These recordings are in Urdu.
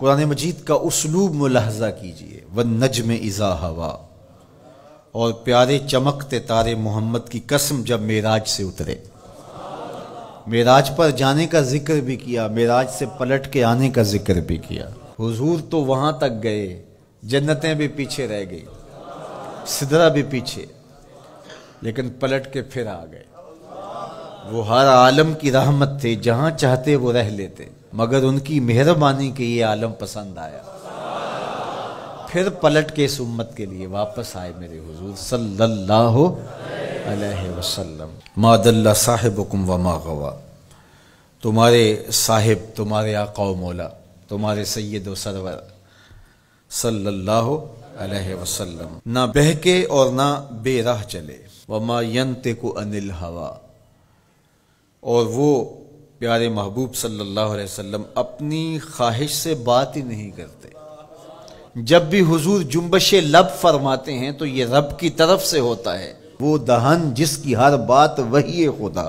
قرآن مجید کا اسلوب ملاحظہ کیجئے، والنجم اذا ہوا، اور پیارے چمکتے تارے محمد کی قسم جب معراج سے اترے۔ معراج پر جانے کا ذکر بھی کیا، معراج سے پلٹ کے آنے کا ذکر بھی کیا۔ حضور تو وہاں تک گئے، جنتیں بھی پیچھے رہ گئی، سدرہ بھی پیچھے، لیکن پلٹ کے پھر آ گئے۔ وہ ہر عالم کی رحمت تھے، جہاں چاہتے وہ رہ لیتے، مگر ان کی مہربانی کے یہ عالم پسند آیا، پھر پلٹ کے اس امت کے لیے واپس آئے میرے حضور صلی اللہ علیہ وسلم۔ ما ضل صاحبکم وما غوا، تمہارے صاحب، تمہارے آقا و مولا، تمہارے سید و سرور صلی اللہ علیہ وسلم نہ بہکے اور نہ بے راہ چلے۔ وما ینطق عن الہوی، اور وہ پیارے محبوب صلی اللہ علیہ وسلم اپنی خواہش سے بات ہی نہیں کرتے۔ جب بھی حضور جنبش لب فرماتے ہیں تو یہ رب کی طرف سے ہوتا ہے۔ وہ دہن جس کی ہر بات وحی خدا،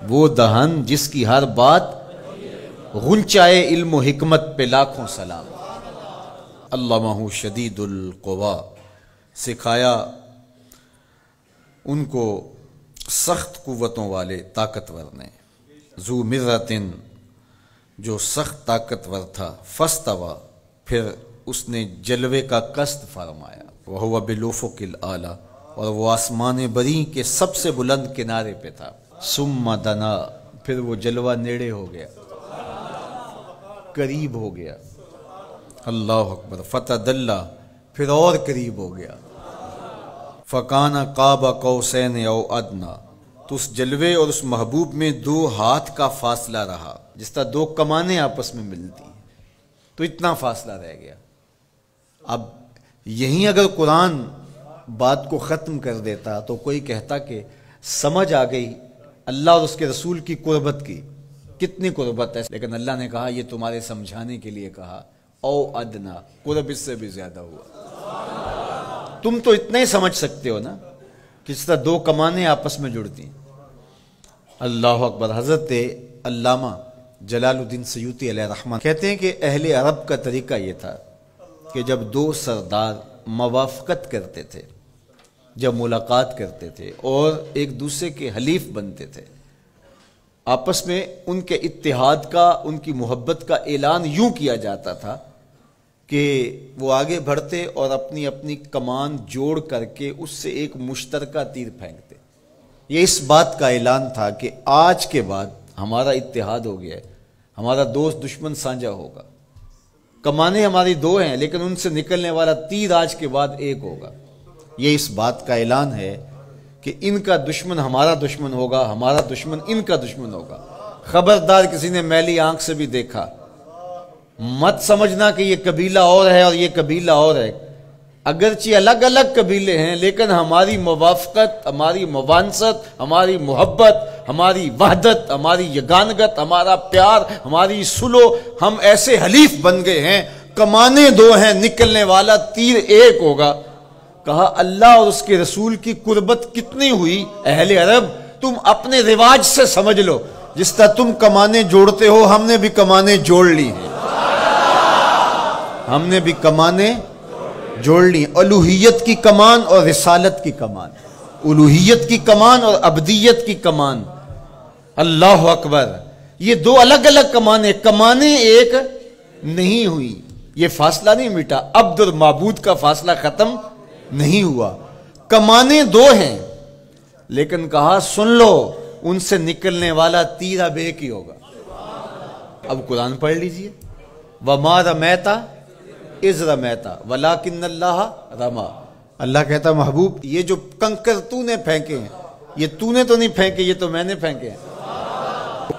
وہ دہن جس کی ہر بات غنچائے علم و حکمت پہ لاکھوں سلام۔ علمہ شدید القوا، سکھایا ان کو سخت قوتوں والے طاقتور نے۔ ذو مرتن، جو سخت طاقتور تھا، فاستوی، پھر اس نے جلوے کا قصد فرمایا۔ وہو بالافق الاعلی، اور وہ آسمان بری کے سب سے بلند کنارے پہ تھا۔ ثم دنا، پھر وہ جلوہ نیڑے ہو گیا، قریب ہو گیا۔ اللہ اکبر۔ فتدلی، پھر اور قریب ہو گیا۔ فکان قاب قوسین او ادنی، تو اس جلوے اور اس محبوب میں 2 ہاتھ کا فاصلہ رہا، جس طرح 2 کمانیں آپس میں ملتی ہیں، تو اتنا فاصلہ رہ گیا۔ اب یہیں اگر قرآن بات کو ختم کر دیتا تو کوئی کہتا کہ سمجھ آ گئی اللہ اور اس کے رسول کی قربت کی، کتنی قربت ہے، لیکن اللہ نے کہا یہ تمہارے سمجھانے کے لیے کہا، او ادنا، قرب اس سے بھی زیادہ ہوا۔ تم تو اتنا ہی سمجھ سکتے ہو نا، کس طرح 2 کمانیں آپس میں جڑتی ہیں۔ اللہ اکبر۔ حضرت علامہ جلال الدین سیوطی علیہ رحمہ کہتے ہیں کہ اہل عرب کا طریقہ یہ تھا کہ جب 2 سردار موافقت کرتے تھے، جب ملاقات کرتے تھے اور ایک دوسرے کے حلیف بنتے تھے، آپس میں ان کے اتحاد کا، ان کی محبت کا اعلان یوں کیا جاتا تھا کہ وہ آگے بڑھتے اور اپنی اپنی کمان جوڑ کر کے اس سے ایک مشترکہ تیر پھینکتے۔ یہ اس بات کا اعلان تھا کہ آج کے بعد ہمارا اتحاد ہو گیا ہے، ہمارا دوست دشمن سانجا ہوگا، کمانیں ہماری 2 ہیں لیکن ان سے نکلنے والا تیر آج کے بعد ایک ہوگا۔ یہ اس بات کا اعلان ہے کہ ان کا دشمن ہمارا دشمن ہوگا، ہمارا دشمن ان کا دشمن ہوگا۔ خبردار کسی نے میلی آنکھ سے بھی دیکھا، مت سمجھنا کہ یہ قبیلہ اور ہے اور یہ قبیلہ اور ہے، اگرچہ الگ الگ قبیلے ہیں لیکن ہماری موافقت، ہماری موانست، ہماری محبت، ہماری وحدت، ہماری یگانگت، ہمارا پیار، ہماری سلو، ہم ایسے حلیف بن گئے ہیں، کمانیں 2 ہیں، نکلنے والا تیر ایک ہوگا۔ کہا اللہ اور اس کے رسول کی قربت کتنی ہوئی، اہل عرب تم اپنے رواج سے سمجھ لو، جس طرح تم کمانیں جوڑتے ہو ہم نے بھی کمانیں جوڑ لی ہیں، ہم نے بھی کمانیں جوڑ لی، الوہیت کی کمان اور رسالت کی کمان، الوہیت کی کمان اور عبدیت کی کمان۔ اللہ اکبر۔ یہ 2 الگ الگ کمانیں ایک نہیں ہوئی، یہ فاصلہ نہیں مٹا، عبد اور معبود کا فاصلہ ختم نہیں ہوا، کمانیں 2 ہیں، لیکن کہا سن لو ان سے نکلنے والا تیر اب ایک ہی ہوگا۔ اب قرآن پڑھ لیجئے، وَمَا رَمَيْتَ اِذْ رَمَيْتَ وَلَٰكِنَّ اللَّهَ رَمَىٰ۔ اللہ کہتا محبوب یہ جو کنکر تو نے پھینکے ہیں، یہ تو نے تو نہیں پھینکے، یہ تو میں نے پھینکے ہیں،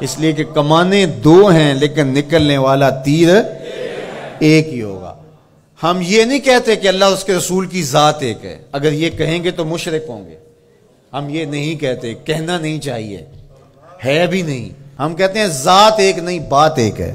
اس لیے کہ کمانیں 2 ہیں لیکن نکلنے والا تیر ایک ہی ہوگا۔ ہم یہ نہیں کہتے کہ اللہ اور اس کے رسول کی ذات ایک ہے، اگر یہ کہیں گے تو مشرک ہوں گے، ہم یہ نہیں کہتے، کہنا نہیں چاہیے، ہے بھی نہیں، ہم کہتے ہیں ذات ایک نہیں، بات ایک ہے۔